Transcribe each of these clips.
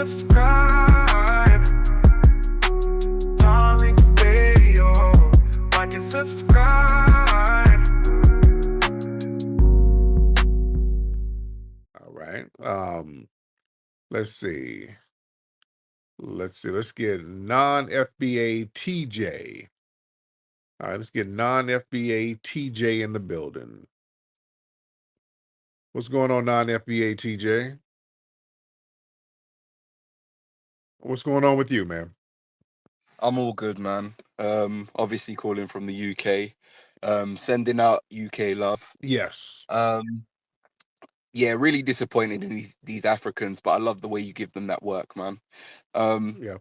subscribe. Tariq Radio. Watch and subscribe. All right. Let's see. Let's get non-FBA TJ. All right, let's get non-FBA TJ in the building. What's going on, non-FBA TJ? What's going on with you, man? I'm all good, man. Obviously calling from the UK, sending out UK love. Yes. Yeah, really disappointed in these Africans, but I love the way you give them that work, man. Yeah.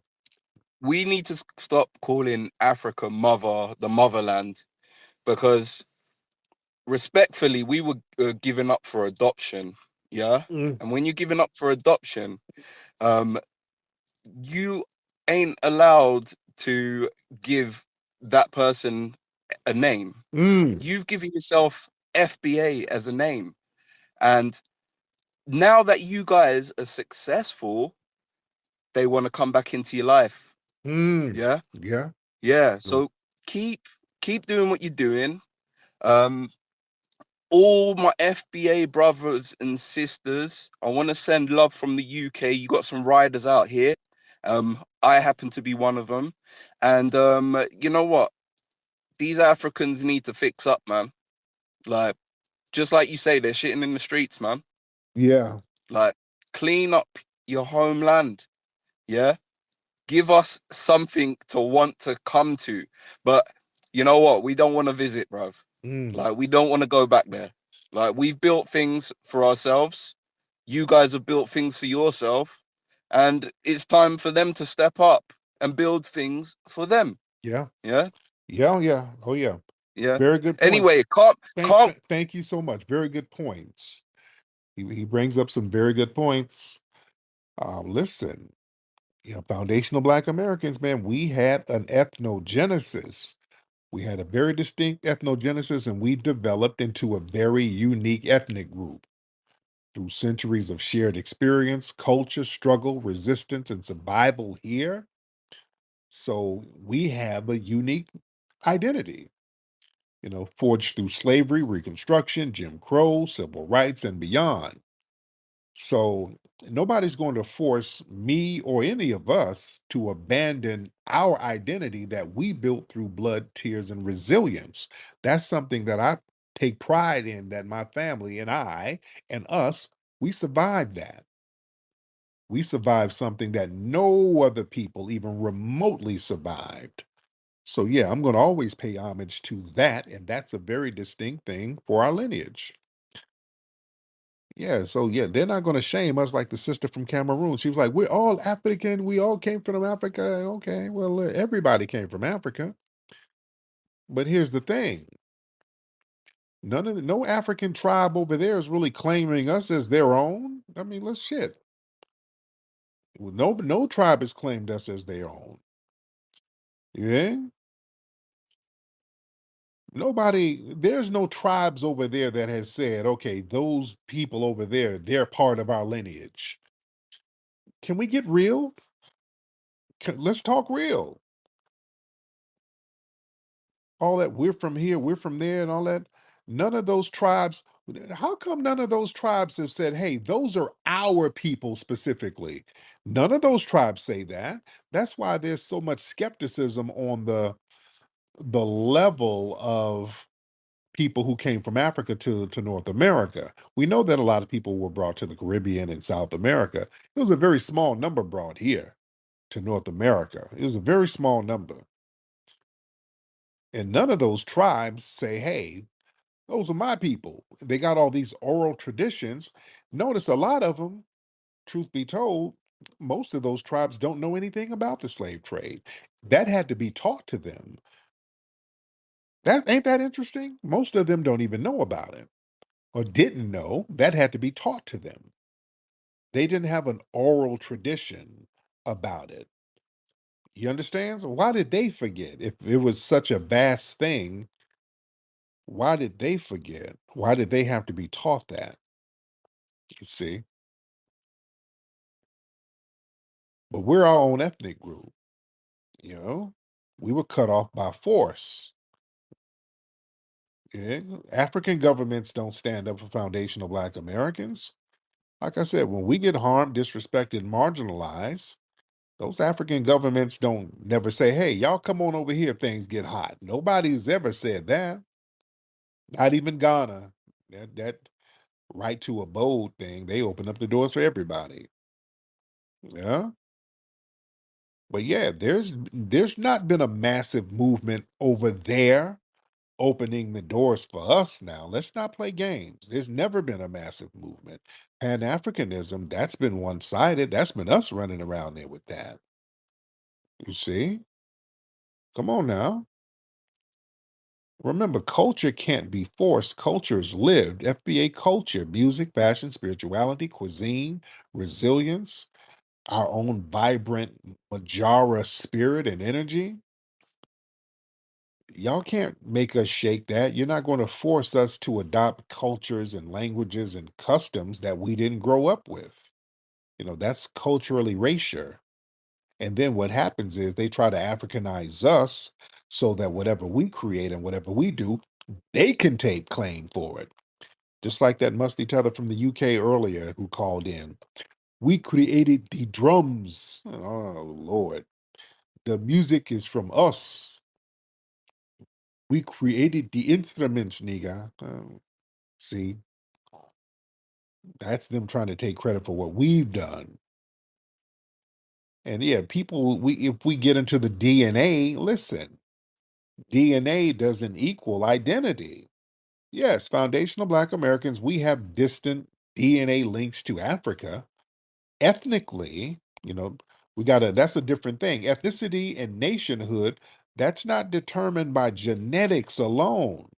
We need to stop calling Africa the motherland, because respectfully, we were given up for adoption. Yeah, Mm. and when you're giving up for adoption, um, you ain't allowed to give that person a name. Mm. You've given yourself FBA as a name. And now that you guys are successful, they want to come back into your life. Mm. Yeah. Yeah. Yeah. Mm. So keep doing what you're doing. Um, all my FBA brothers and sisters, I want to send love from the UK. You got some riders out here. I happen to be one of them. And you know what? These Africans need to fix up, man. Like, just like you say, they're shitting in the streets, man. Yeah. Like, clean up your homeland. Yeah. Give us something to want to come to. But you know what? We don't want to visit, bruv. Mm. Like, we don't want to go back there. Like, we've built things for ourselves. You guys have built things for yourself. And it's time for them to step up and build things for them. Yeah. Yeah. Yeah. Yeah. Oh, yeah. Yeah. Very good points. Anyway, can't. Thank you so much. Very good points. He brings up some very good points. Listen, foundational Black Americans, man, we had an ethnogenesis. We had a very distinct ethnogenesis, and we developed into a very unique ethnic group through centuries of shared experience, culture, struggle, resistance, and survival here. So we have a unique identity, forged through slavery, Reconstruction, Jim Crow, civil rights, and beyond. So nobody's going to force me or any of us to abandon our identity that we built through blood, tears, and resilience. That's something that I take pride in, that my family and I and us, we survived that. We survived something that no other people even remotely survived. So, yeah, I'm going to always pay homage to that. And that's a very distinct thing for our lineage. Yeah, so yeah, they're not going to shame us like the sister from Cameroon. She was like, "We're all African. We all came from Africa." Okay, well, everybody came from Africa. But here's the thing: no African tribe over there is really claiming us as their own. I mean, let's shit. No tribe has claimed us as their own. Yeah, nobody. There's no tribes over there that has said, "Okay, those people over there, they're part of our lineage." Can we get real? Let's talk real. All that we're from here, we're from there, and all that. None of those tribes. How come none of those tribes have said, "Hey, those are our people specifically"? None of those tribes say that. That's why there's so much skepticism on the level of people who came from Africa to North America. We know that a lot of people were brought to the Caribbean and South America. It was a very small number brought here to North America. It was a very small number. And none of those tribes say, "Hey, those are my people." They got all these oral traditions. Notice a lot of them, truth be told, most of those tribes don't know anything about the slave trade. That had to be taught to them. That ain't that interesting? Most of them don't even know about it or didn't know. That had to be taught to them. They didn't have an oral tradition about it. You understand? So why did they forget? If it was such a vast thing, why did they forget? Why did they have to be taught that? You see? but we're our own ethnic group. You know, we were cut off by force. Yeah? African governments don't stand up for foundational Black Americans. Like I said, when we get harmed, disrespected, marginalized, those African governments don't never say, hey, y'all come on over here if things get hot. Nobody's ever said that. Not even Ghana. That right to abode thing, they open up the doors for everybody. Yeah. But yeah, there's not been a massive movement over there opening the doors for us now. Let's not play games. There's never been a massive movement. Pan-Africanism, that's been one-sided. That's been us running around there with that. You see? Come on now. Remember, culture can't be forced. Culture is lived. FBA culture, music, fashion, spirituality, cuisine, resilience, our own vibrant Majara spirit and energy. Y'all can't make us shake that. You're not going to force us to adopt cultures and languages and customs that we didn't grow up with. That's cultural erasure. And then what happens is they try to Africanize us so that whatever we create and whatever we do, they can take claim for it. Just like that musty tether from the UK earlier who called in. We created the drums. Oh, Lord. The music is from us. We created the instruments, nigga. See, that's them trying to take credit for what we've done. And yeah, people, if we get into the DNA, listen, DNA doesn't equal identity. Yes, foundational Black Americans, we have distant DNA links to Africa. Ethnically, that's a different thing. Ethnicity and nationhood, that's not determined by genetics alone.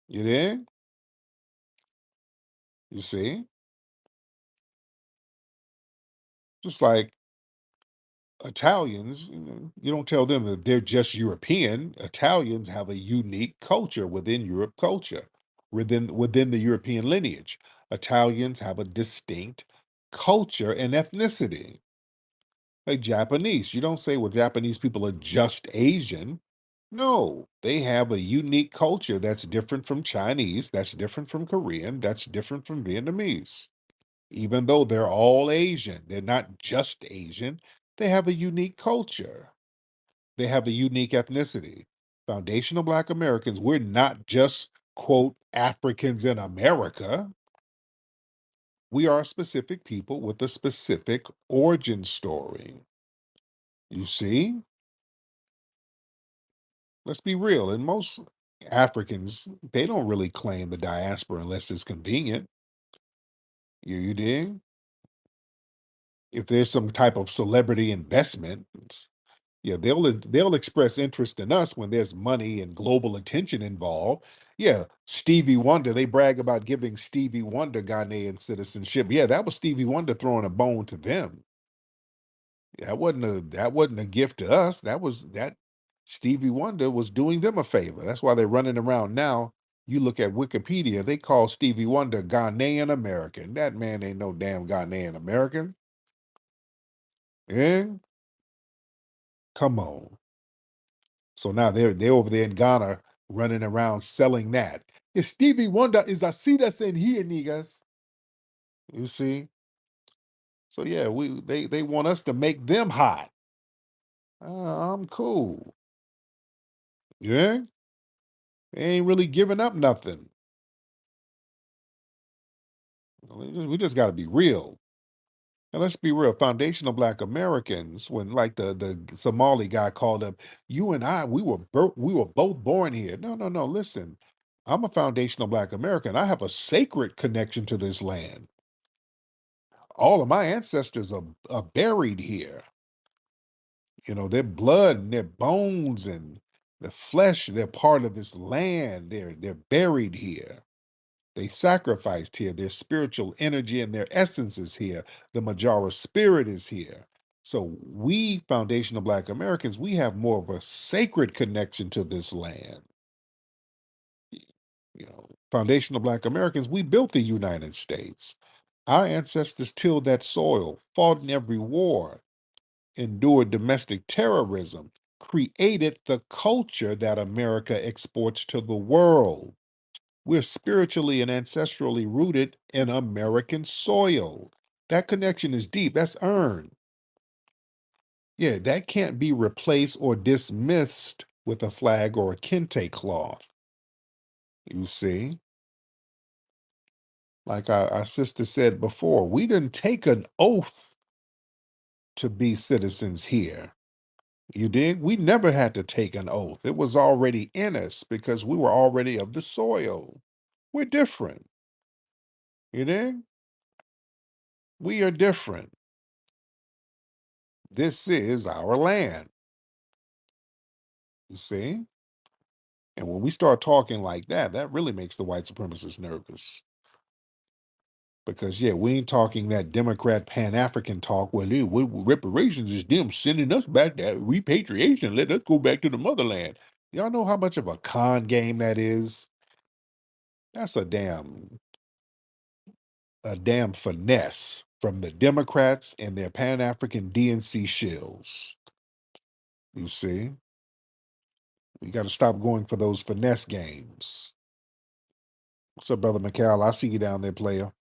You did? You see? Just like Italians, you don't tell them that they're just European. Italians have a unique culture within Europe culture, within the European lineage. Italians have a distinct culture and ethnicity. Like Japanese, you don't say, well, Japanese people are just Asian. No, they have a unique culture that's different from Chinese, that's different from Korean, that's different from Vietnamese. Even though they're all Asian, they're not just Asian, they have a unique culture. They have a unique ethnicity. Foundational Black Americans, we're not just, quote, Africans in America. We are a specific people with a specific origin story. You see? Let's be real. And most Africans, they don't really claim the diaspora unless it's convenient. You dig? If there's some type of celebrity investment, yeah, they'll express interest in us when there's money and global attention involved. Yeah, Stevie Wonder, they brag about giving Stevie Wonder Ghanaian citizenship. Yeah, that was Stevie Wonder throwing a bone to them. That wasn't a gift to us. That Stevie Wonder was doing them a favor. That's why they're running around now. You look at Wikipedia, they call Stevie Wonder Ghanaian American. That man ain't no damn Ghanaian American. Yeah, come on. So now they're over there in Ghana running around selling that. It's Stevie Wonder is a see that's in here, niggas. You see? So yeah, they want us to make them hot. I'm cool. Yeah, they ain't really giving up nothing. We just got to be real. And let's be real. Foundational Black Americans, when like the Somali guy called up, you and I, we were both born here. No, no, no. Listen, I'm a foundational Black American. I have a sacred connection to this land. All of my ancestors are buried here. Their blood and their bones and the flesh, they're part of this land. They're buried here. They sacrificed here. Their spiritual energy and their essence is here. The Majara spirit is here. So we foundational Black Americans, we have more of a sacred connection to this land. Foundational Black Americans, we built the United States. Our ancestors tilled that soil, fought in every war. endured domestic terrorism, created the culture that America exports to the world. We're spiritually and ancestrally rooted in American soil. That connection is deep. That's earned. Yeah, that can't be replaced or dismissed with a flag or a kente cloth. You see, like our sister said before, we didn't take an oath to be citizens here. You did? We never had to take an oath. It was already in us because we were already of the soil. We're different. You dig? We are different. This is our land. You see? And when we start talking like that, that really makes the white supremacists nervous. Because, yeah, we ain't talking that Democrat Pan-African talk. Well, reparations is them sending us back, that repatriation. Let us go back to the motherland. Y'all know how much of a con game that is? That's a damn finesse from the Democrats and their Pan-African DNC shills. You see? We got to stop going for those finesse games. What's up, Brother McCall? I see you down there, player.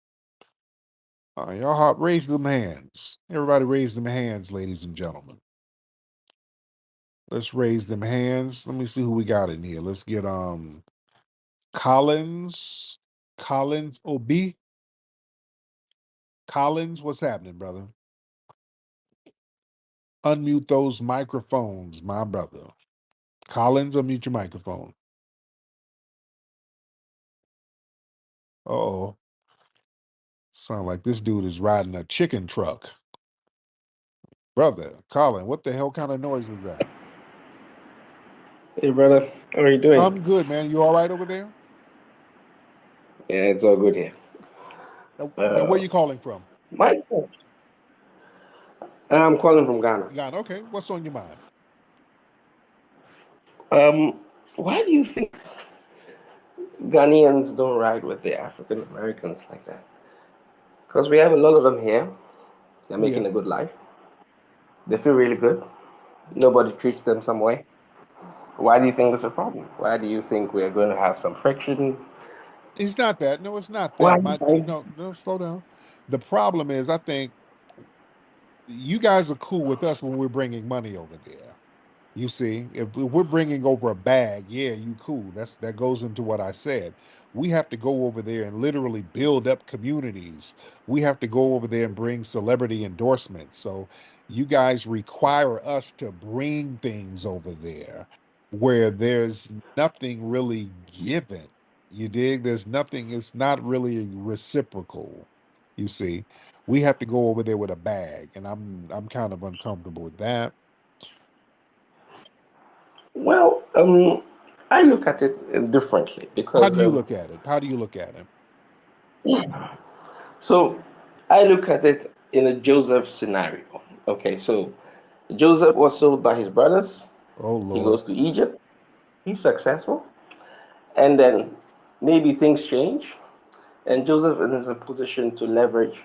Y'all hot, raise them hands. Everybody raise them hands, ladies and gentlemen. Let's raise them hands. Let me see who we got in here. Let's get Collins. Collins OB. Collins, what's happening, brother? Unmute those microphones, my brother. Collins, unmute your microphone. Uh-oh. Sound like this dude is riding a chicken truck. Brother, Colin, what the hell kind of noise was that? Hey, brother. How are you doing? I'm good, man. You all right over there? Yeah, it's all good here. Now where you calling from? Mike, I'm calling from Ghana. Ghana. Okay. What's on your mind? Why do you think Ghanaians don't ride with the African Americans like that? Because we have a lot of them here. They're Yeah. making a good life. They feel really good. Nobody treats them some way. Why do you think there's a problem? Why do you think we're going to have some friction? It's not that. No, it's not Why? that. No, slow down. The problem is, I think you guys are cool with us when we're bringing money over there. You see, if we're bringing over a bag, yeah, you cool. That goes into what I said. We have to go over there and literally build up communities. We have to go over there and bring celebrity endorsements. So you guys require us to bring things over there where there's nothing really given. You dig? There's nothing, it's not really reciprocal. You see, we have to go over there with a bag, and I'm kind of uncomfortable with that. Well, I look at it differently How because do you look at it? How do you look at it? so I look at it in a Joseph scenario. Okay, so Joseph was sold by his brothers. Oh He Lord. goes to Egypt. He's successful. And then maybe things change. And Joseph is in a position to leverage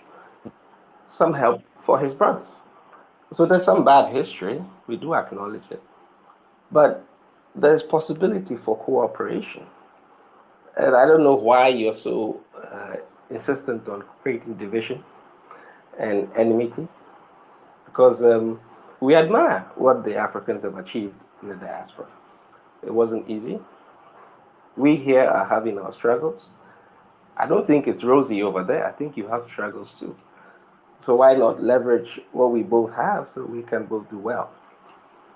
some help for his brothers. So there's some bad history. We do acknowledge it. But there's possibility for cooperation. And I don't know why you're so insistent on creating division and enmity, because we admire what the Africans have achieved in the diaspora. It wasn't easy. We here are having our struggles. I don't think it's rosy over there. I think you have struggles too. So why not leverage what we both have so we can both do well?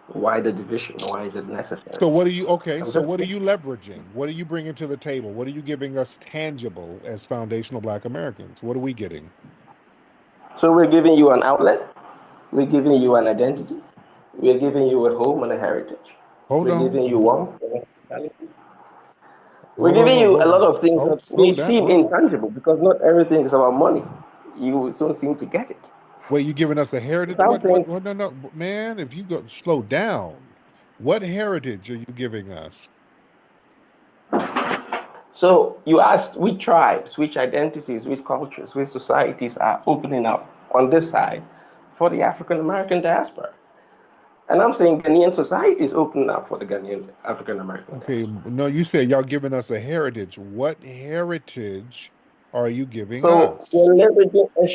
Why the division? Why is it necessary? So what are you okay? I'm So just what are you leveraging? What are you bringing to the table? What are you giving us tangible as foundational Black Americans? What are we getting? so we're giving you an outlet. We're giving you an identity. We're giving you a home and a heritage. Hold We're on. giving you warmth and hospitality. We're Hold on. giving you a lot of things Oh, that slow may down. seem Whoa. intangible because not everything is about money. You will soon seem to get it. Wait, you giving us a heritage? Some things. What? No, no, man. If you go slow down, what heritage are you giving us? So you asked which tribes, which identities, which cultures, which societies are opening up on this side for the African American diaspora. And I'm saying Ghanaian society is opening up for the Ghanaian African American Okay, diaspora. no, you said y'all giving us a heritage. What heritage are you giving So us? we're leveraging a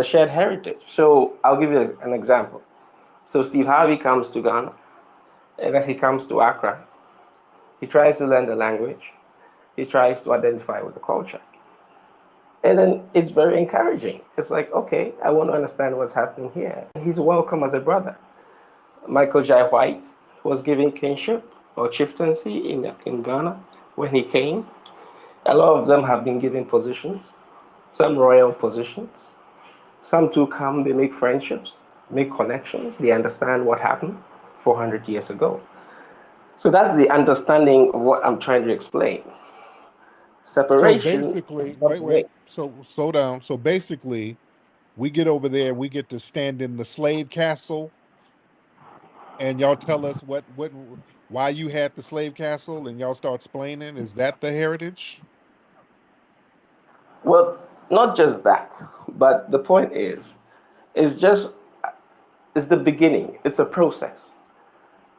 shared heritage. So I'll give you an example. So Steve Harvey comes to Ghana, and then he comes to Accra. He tries to learn the language. He tries to identify with the culture. And then it's very encouraging. It's like, okay, I want to understand what's happening here. He's welcome as a brother. Michael Jai White was given kingship or chieftaincy in Ghana when he came. A lot of them have been given positions, some royal positions. Some too come, they make friendships, make connections, they understand what happened 400 years ago. So that's the understanding of what I'm trying to explain. So Separation basically, is not wait, the wait. way. So slow down. So basically, we get over there and we get to stand in the slave castle, and y'all tell us why you had the slave castle, and y'all start explaining. Is that the heritage? Well, not just that, but the point is, it's just it's the beginning. It's a process.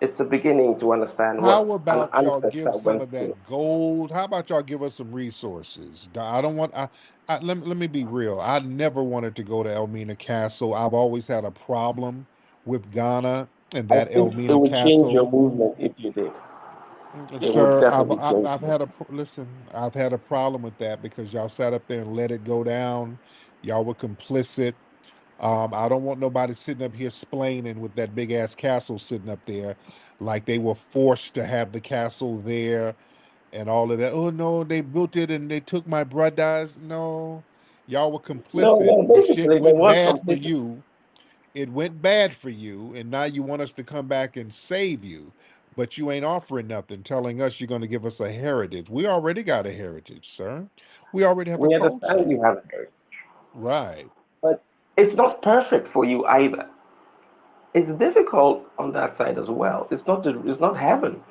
It's a beginning to understand what How an about y'all ancestor give some went of through. that gold? How about y'all give us some resources? I don't want. Let me be real. I never wanted to go to Elmina Castle. I've always had a problem with Ghana and I that think it Elmina would change your Castle. movement if you did. It would Sir, definitely change I've you. had listen. I've had a problem with that because y'all sat up there and let it go down. Y'all were complicit. I don't want nobody sitting up here splaining with that big ass castle sitting up there, like they were forced to have the castle there and all of that. Oh no, they built it and they took my brothers. No, y'all were No, complicit. no, The shit basically there went was bad for competition. you. It went bad for you, and now you want us to come back and save you. But you ain't offering nothing, telling us you're going to give us a heritage. We already got a heritage, sir. We already have a We understand culture. you have a heritage, Right. but it's not perfect for you either. It's difficult on that side as well. It's not heaven,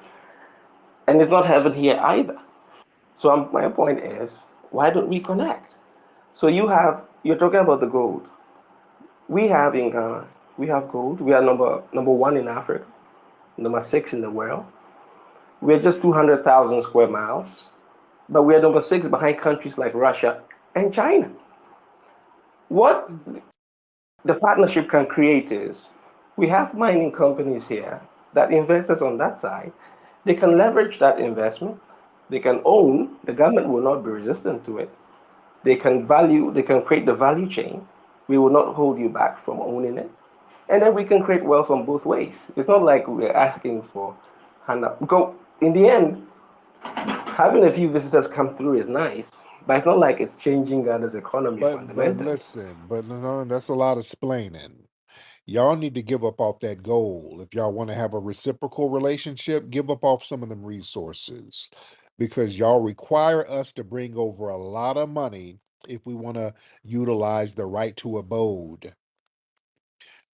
and it's not heaven here either. So my point is, why don't we connect? So you're talking about the gold. We have in Ghana, we have gold. We are number one in Africa, number six in the world. We're just 200,000 square miles, but we are number six behind countries like Russia and China. What the partnership can create is we have mining companies here that investors on that side, they can leverage that investment. They can own, the government will not be resistant to it. They can create the value chain. We will not hold you back from owning it. And then we can create wealth on both ways. It's not like we're asking for handout. Because in the end, having a few visitors come through is nice, but it's not like it's changing Ghana's economy But fundamentally. listen, but no, that's a lot of splaining. Y'all need to give up off that goal. If y'all want to have a reciprocal relationship, give up off some of them resources because y'all require us to bring over a lot of money if we want to utilize the right to abode.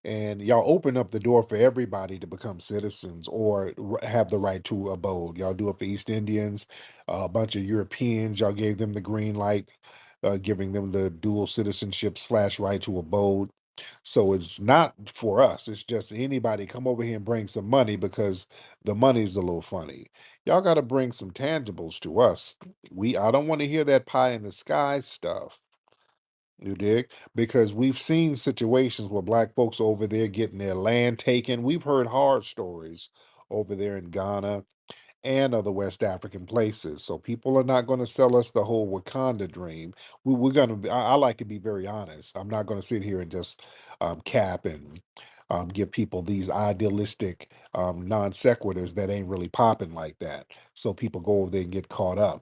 And y'all open up the door for everybody to become citizens or have the right to abode. Y'all do it for East Indians, a bunch of Europeans. Y'all gave them the green light, giving them the dual citizenship slash right to abode. So it's not for us. It's just anybody come over here and bring some money because the money's a little funny. Y'all got to bring some tangibles to us. I don't want to hear that pie in the sky stuff. You dig? Because we've seen situations where black folks over there getting their land taken. We've heard horror stories over there in Ghana and other West African places. So people are not going to sell us the whole Wakanda dream. We're going to. I like to be very honest. I'm not going to sit here and just cap and give people these idealistic non sequiturs that ain't really popping like that. So people go over there and get caught up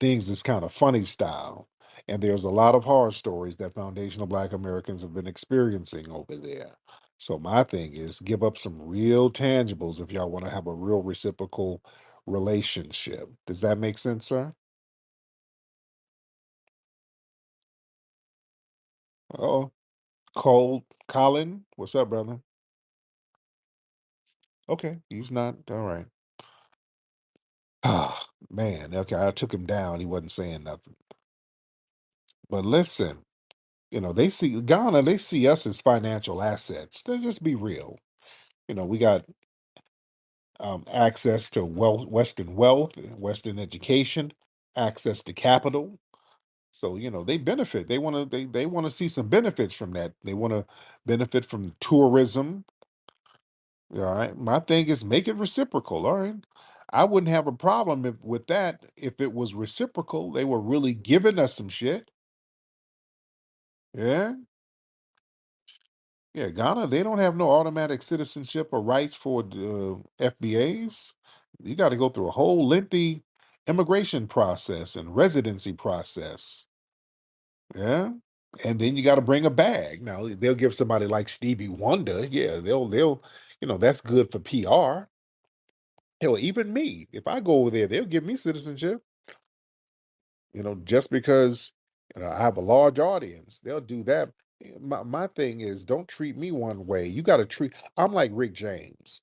things is kind of funny style. And there's a lot of horror stories that foundational Black Americans have been experiencing over there. So my thing is give up some real tangibles if y'all want to have a real reciprocal relationship. Does that make sense, sir? Oh, Cole, Colin, what's up, brother? Okay, he's not all right. Ah, man. Okay, I took him down. He wasn't saying nothing. But listen. They see Ghana, they see us as financial assets. Let's just be real. We got access to wealth, Western education, access to capital. So they benefit. They want to see some benefits from that. They want to benefit from tourism. All right. My thing is make it reciprocal. All right. I wouldn't have a problem with that if it was reciprocal. They were really giving us some shit. Yeah. Yeah. Ghana, they don't have no automatic citizenship or rights for the FBAs. You got to go through a whole lengthy immigration process and residency process. Yeah. And then you got to bring a bag. Now they'll give somebody like Stevie Wonder. Yeah, that's good for PR. Hell, even me, if I go over there, they'll give me citizenship. Just because I have a large audience, they'll do that. My thing is, don't treat me one way. You got to treat. I'm like Rick James.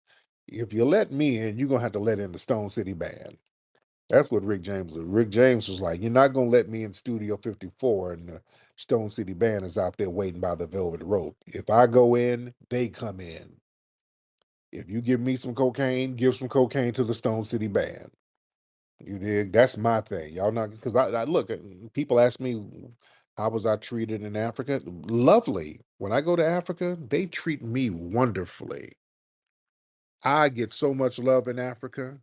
If you let me in, you're gonna have to let in the Stone City Band. That's what Rick James was. Rick James was like, "You're not gonna let me in Studio 54, and the Stone City Band is out there waiting by the velvet rope. If I go in, they come in. If you give me some cocaine, give some cocaine to the Stone City Band." You dig? That's my thing. Y'all not because I look. People ask me how was I treated in Africa. Lovely. When I go to Africa, they treat me wonderfully. I get so much love in Africa.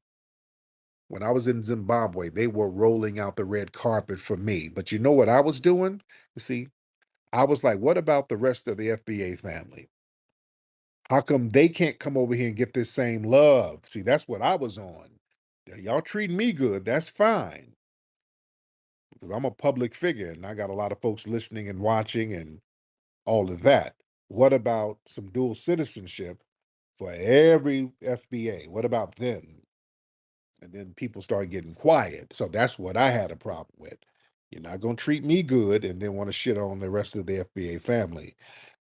When I was in Zimbabwe, they were rolling out the red carpet for me. But you know what I was doing? You see, I was like, what about the rest of the FBA family? How come they can't come over here and get this same love? See, that's what I was on. Y'all treat me good. That's fine. Because I'm a public figure and I got a lot of folks listening and watching and all of that. What about some dual citizenship for every FBA? What about them? And then people start getting quiet. So that's what I had a problem with. You're not going to treat me good and then want to shit on the rest of the FBA family.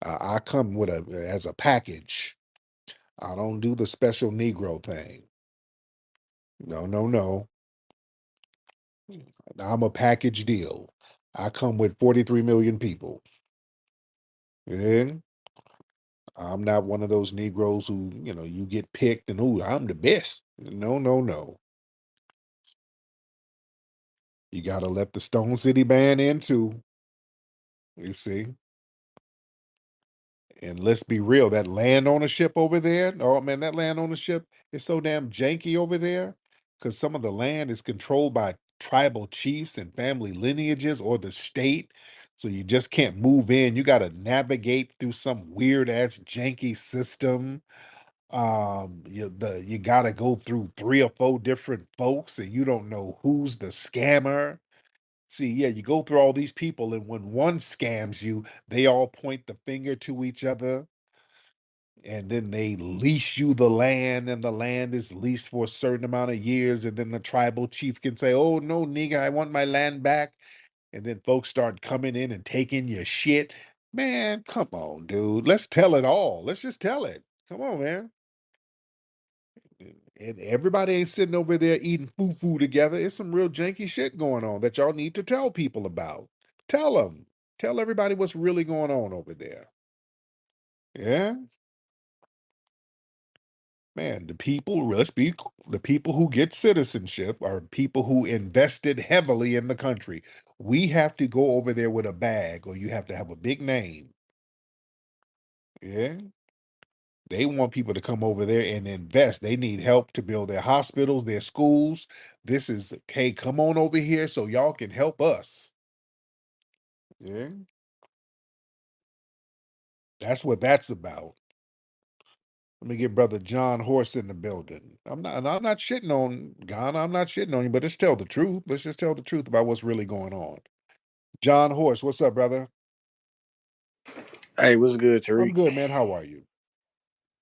I come with as a package. I don't do the special Negro thing. No, no, no. I'm a package deal. I come with 43 million people. Yeah. I'm not one of those Negroes who, you get picked and, ooh, I'm the best. No, no, no. You got to let the Stone City Band in too. You see? And let's be real, that land ownership over there, oh man, that land ownership is so damn janky over there because some of the land is controlled by tribal chiefs and family lineages or the state. So you just can't move in. You got to navigate through some weird ass janky system. You got to go through 3 or 4 different folks and you don't know who's the scammer. See, yeah, you go through all these people, and when one scams you, they all point the finger to each other, and then they lease you the land, and the land is leased for a certain amount of years, and then the tribal chief can say, "Oh no, nigga, I want my land back," and then folks start coming in and taking your shit. Man, come on, dude. Let's tell it all. Let's just tell it. Come on, man. And everybody ain't sitting over there eating foo together. It's some real janky shit going on that y'all need to tell people about. Tell them. Tell everybody what's really going on over there. Yeah, man. The people who get citizenship are people who invested heavily in the country. We have to go over there with a bag, or you have to have a big name. Yeah. They want people to come over there and invest. They need help to build their hospitals, their schools. This is, hey, come on over here so y'all can help us. Yeah, that's what that's about. Let me get brother John Horse in the building. I'm not shitting on Ghana. I'm not shitting on you, but let's tell the truth. Let's just tell the truth about what's really going on. John Horse, what's up, brother? Hey, what's good, I'm Tariq? good, man. How are you?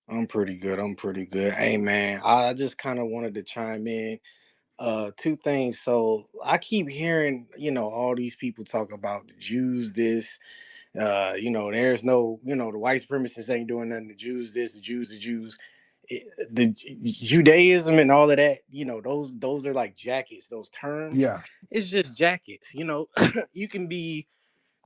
I'm pretty good. I'm pretty good. Hey, man, I just kind of wanted to chime in. Two things. So I keep hearing, all these people talk about the Jews this. There's no, the white supremacists ain't doing nothing. The Jews this, the Jews. Judaism and all of that. Those are like jackets. Those terms. Yeah. It's just jackets. You can be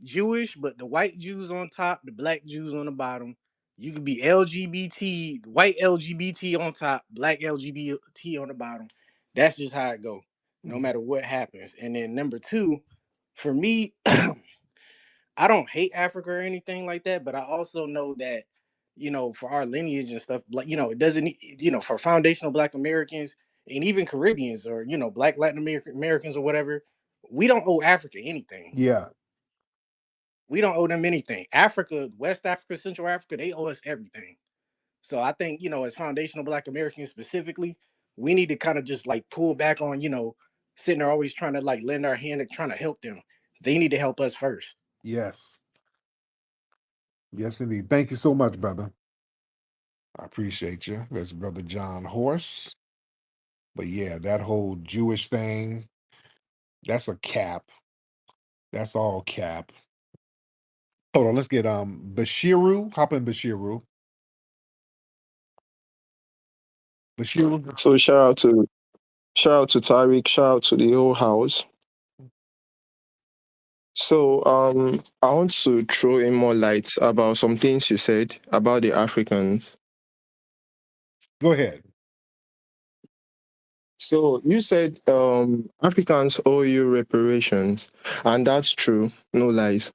Jewish, but the white Jews on top, the black Jews on the bottom. You could be LGBT, white LGBT on top, black LGBT on the bottom. That's just how it go, no matter what happens. And then number two, for me, I don't hate Africa or anything like that, but I also know that, for our lineage and stuff, like, it doesn't, for foundational Black Americans and even Caribbeans or, Black Latin Americans or whatever, we don't owe Africa anything. Yeah. We don't owe them anything. Africa, West Africa, Central Africa, they owe us everything. So I think, as foundational Black Americans specifically, we need to kind of just like pull back on, sitting there always trying to like lend our hand and trying to help them. They need to help us first. Yes. Yes, indeed. Thank you so much, brother. I appreciate you. That's Brother John Horse. But yeah, that whole Jewish thing, that's a cap. That's all cap. Hold on, let's get Bashiru. Hop in, Bashiru. Bashiru. So shout out to Tariq, shout out to the whole house. So I want to throw in more light about some things you said about the Africans. Go ahead. So you said Africans owe you reparations, and that's true, no lies.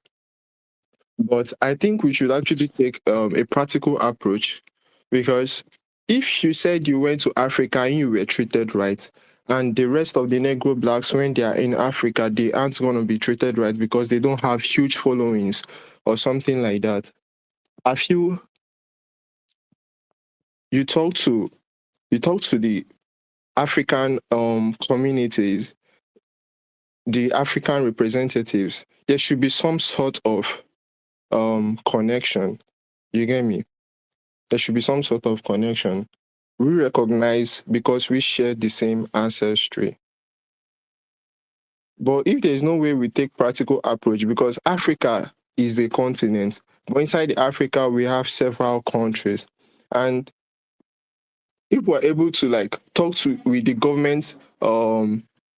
But I think we should actually take a practical approach, because if you said you went to Africa and you were treated right, and the rest of the Negro blacks, when they are in Africa, they aren't going to be treated right because they don't have huge followings or something like that. I feel you talk to the African communities, the African representatives, there should be some sort of connection. You get me? There should be some sort of connection. We recognize because we share the same ancestry. But if there is no way we take practical approach, because Africa is a continent, but inside Africa we have several countries, and if we're able to like talk with the government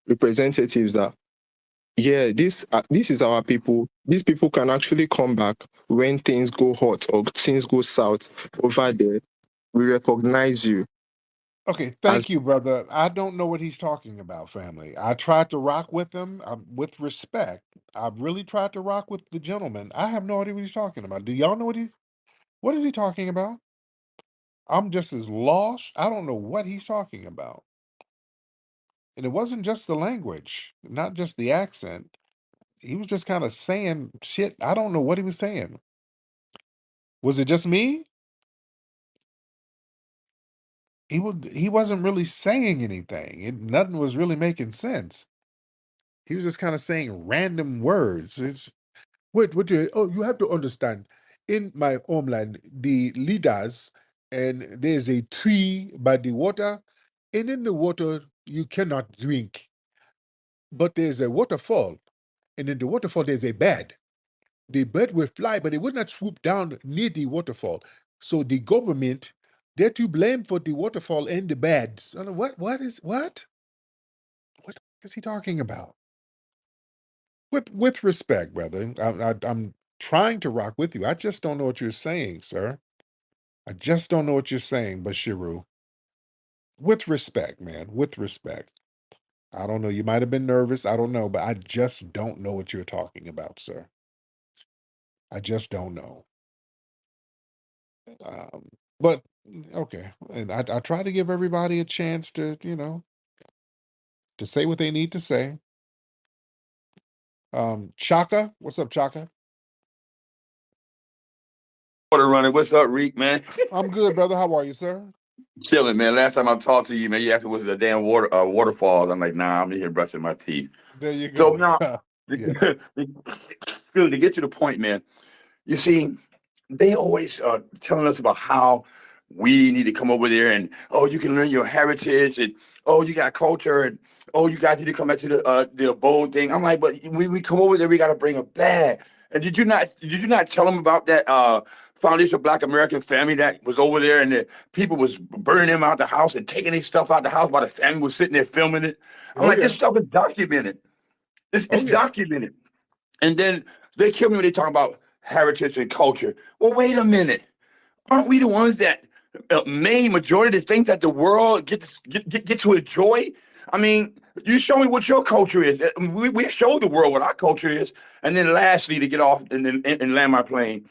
representatives that, yeah, this is our people. These people can actually come back when things go hot or things go south over there. We recognize you. Okay, thank you, brother. I don't know what he's talking about, family. I tried to rock with him with respect. I've really tried to rock with the gentleman. I have no idea what he's talking about. Do y'all know what is he talking about? I'm just as lost. I don't know what he's talking about. And it wasn't just the language, not just the accent. He was just kind of saying shit. I don't know what he was saying. Was it just me? He wasn't really saying anything. Nothing was really making sense. He was just kind of saying random words. You have to understand, in my homeland, the leaders, and there's a tree by the water, and in the water you cannot drink. But there's a waterfall, and in the waterfall there's a bird. The bird will fly, but it would not swoop down near the waterfall. So the government, they're to blame for the waterfall and the birds. What is he talking about? With respect, brother, I'm trying to rock with you. I just don't know what you're saying, sir. I just don't know what you're saying, Bashiru. With respect, man. With respect. I don't know. You might have been nervous. I don't know, but I just don't know what you're talking about, sir. I just don't know. But okay, and I try to give everybody a chance to, to say what they need to say. Chaka, what's up, Chaka? Water running. What's up, Reek, man? I'm good, brother. How are you, sir? Chilling, man. Last time I talked to you, man, you asked me was it a damn waterfall. I'm like, nah, I'm here brushing my teeth. There you So go. now, Yes. to get to the point, man. You see, they always telling us about how we need to come over there and you can learn your heritage and you got culture and you guys need to come back to the abode thing. I'm like, but when we come over there, we got to bring it back. And did you not tell them about that foundational Black American family that was over there and the people was burning them out the house and taking their stuff out the house while the family was sitting there filming it? I'm like, Yeah. this stuff is documented. It's Yeah. documented. And then they kill me when they talk about heritage and culture. Well, wait a minute. Aren't we the ones that made majority of the things that the world get to enjoy? I mean, you show me what your culture is. We show the world what our culture is. And then lastly, to get off and land my plane,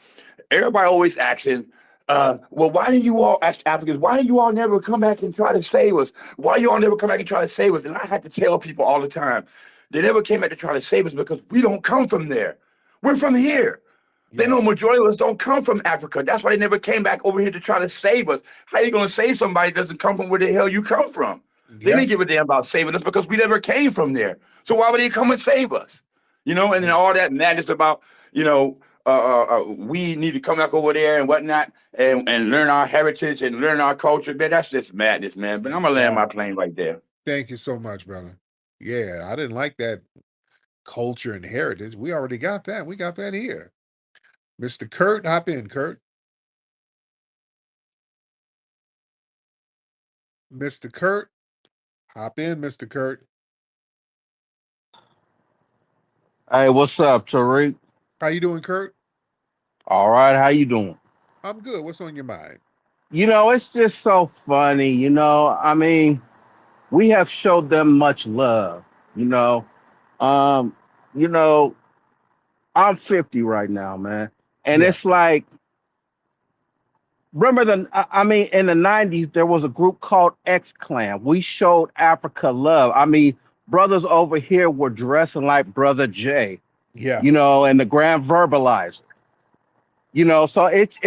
everybody always asking, well, why didn't you all, ask Africans, why didn't you all never come back and try to save us? Why you all never come back and try to save us? And I had to tell people all the time, they never came back to try to save us because we don't come from there. We're from here. They know majority of us don't come from Africa. That's why they never came back over here to try to save us. How you going to save somebody that doesn't come from where the hell you come from? They Yeah. didn't give a damn about saving us because we never came from there. So why would they come and save us? You know, and then all that madness about, you know, we need to come back over there and whatnot and learn our heritage and learn our culture. Man, that's just madness, man. But I'm going to land my plane right there. Thank you so much, brother. Yeah, I didn't like that culture and heritage. We already got that. We got that here. Mr. Kurt, hop in, Kurt. Mr. Kurt, hop in, Mr. Kurt. Hey, what's up, Tariq? How you doing, Kurt? All right, how you doing? I'm good. What's on your mind? You know, it's just so funny. You know, I mean, we have showed them much love. You know, um, you know, I'm 50 right now, man, and Yeah, it's like, remember I mean, in the 90s, there was a group called X Clan. We showed Africa love. I mean, brothers over here were dressing like Brother Jay, yeah, you know, and the Grand Verbalizer. You know, so it's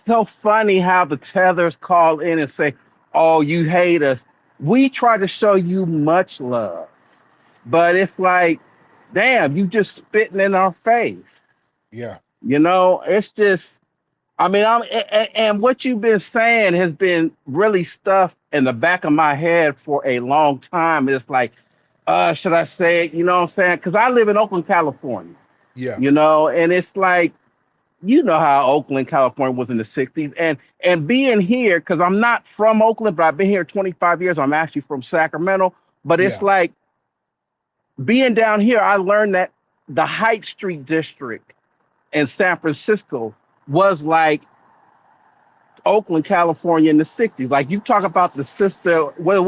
so funny how the tethers call in and say, "Oh, you hate us." We try to show you much love, but it's like, damn, you just spitting in our face. yeah, You know, it's just, I mean, and what you've been saying has been really stuff in the back of my head for a long time. It's like, should I say it? You know what I'm saying? Because I live in Oakland, California. yeah, You know, and it's like, you know how Oakland, California was in the 60s. And being here, because I'm not from Oakland, but I've been here 25 years. I'm actually from Sacramento. But it's yeah, like being down here, I learned that the Hyde Street district in San Francisco was like Oakland, California in the 60s. Like you talk about the sister, what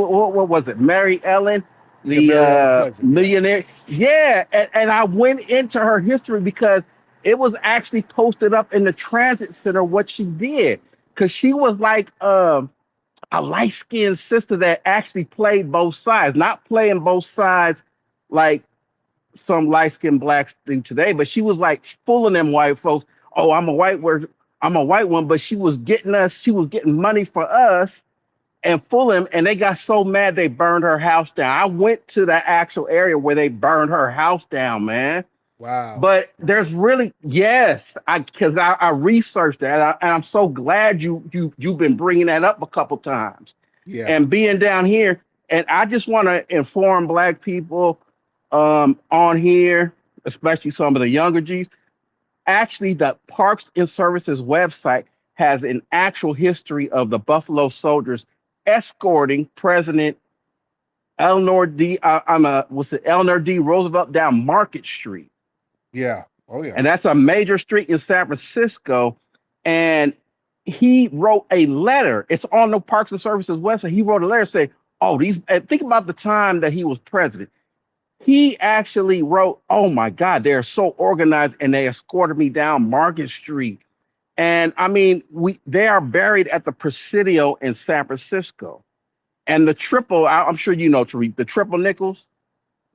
was it? Mary Ellen, yeah. the Mary Ellen Pleasant. Yeah, millionaire. Yeah. And I went into her history because it was actually posted up in the transit center what she did. Because she was like a light skinned sister that actually played both sides, not playing both sides like some light skinned blacks do today, but she was like fooling them white folks. Oh, I'm a white one, but she was getting money for us and fooling them, and they got so mad they burned her house down. I went to the actual area where they burned her house down, man. wow. But there's really, yes, I researched that, and I'm so glad you've been bringing that up a couple times Yeah, and being down here. And I just want to inform black people on here, especially some of the younger G's. Actually, the Parks and Services website has an actual history of the Buffalo Soldiers escorting President Eleanor D. Was it Eleanor D. Roosevelt down Market Street, yeah. Oh, yeah, and that's a major street in San Francisco. And he wrote a letter. It's on the Parks and Services website. He wrote a letter saying, "Oh, these." And think about the time that he was president. He actually wrote, "Oh my God, they're so organized, and they escorted me down Market Street." And I mean, they are buried at the Presidio in San Francisco. And the triple, I'm sure you know, Tariq, the triple nickels.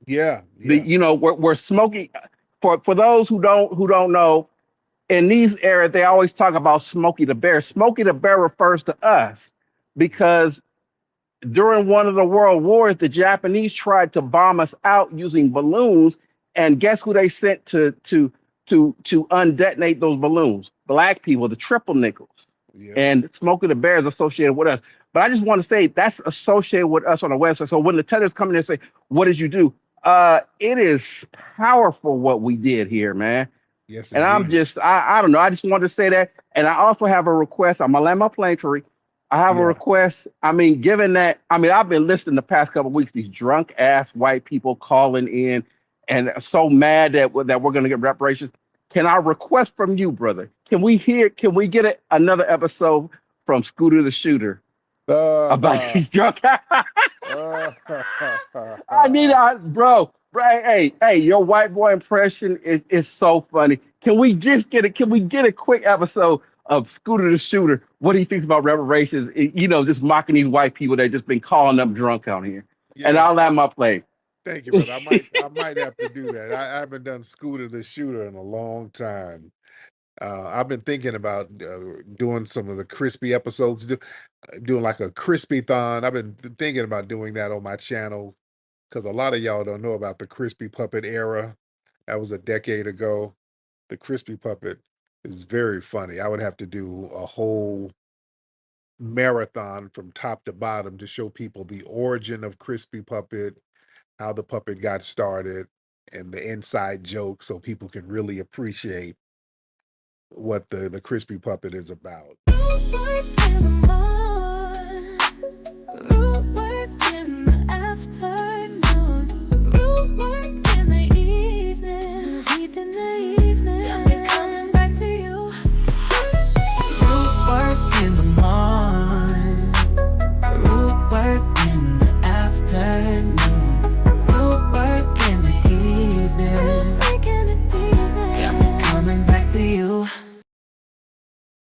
yeah, The yeah, you know, we're smoking. For those who don't know, in these areas, they always talk about Smokey the Bear. Smokey the Bear refers to us because during one of the world wars, the Japanese tried to bomb us out using balloons, and guess who they sent to undetonate those balloons? Black people, the triple nickels. yeah. And Smokey the Bear is associated with us. But I just want to say that's associated with us on the website. So when the tellers come in and say, "What did you do?" It is powerful what we did here, man. Yes, And I'm indeed. just, I don't know. I just wanted to say that. And I also have a request. I'm gonna land my plane, Tariq. I have a Yeah, request. I mean, given that, I mean, I've been listening the past couple of weeks, these drunk ass white people calling in and so mad that we're gonna get reparations. Can I request from you, brother? Can we get another episode from Scooter the Shooter about Uh, these drunk? uh, I need bro. Hey, your white boy impression is so funny. Can we just get it? Can we get a quick episode of Scooter the Shooter? What he thinks about reparations? Just mocking these white people that just been calling them drunk out here. And I'll yes. land my plane. Thank you, brother. I might have to do that. I haven't done Scooter the Shooter in a long time. I've been thinking about doing some of the crispy episodes, doing like a crispy thon. I've been thinking about doing that on my channel because a lot of y'all don't know about the crispy puppet era. That was a decade ago. The crispy puppet is very funny. I would have to do a whole marathon from top to bottom to show people the origin of crispy puppet, how the puppet got started, and the inside joke so people can really appreciate what the crispy puppet is about. Work in the morning, work in the after.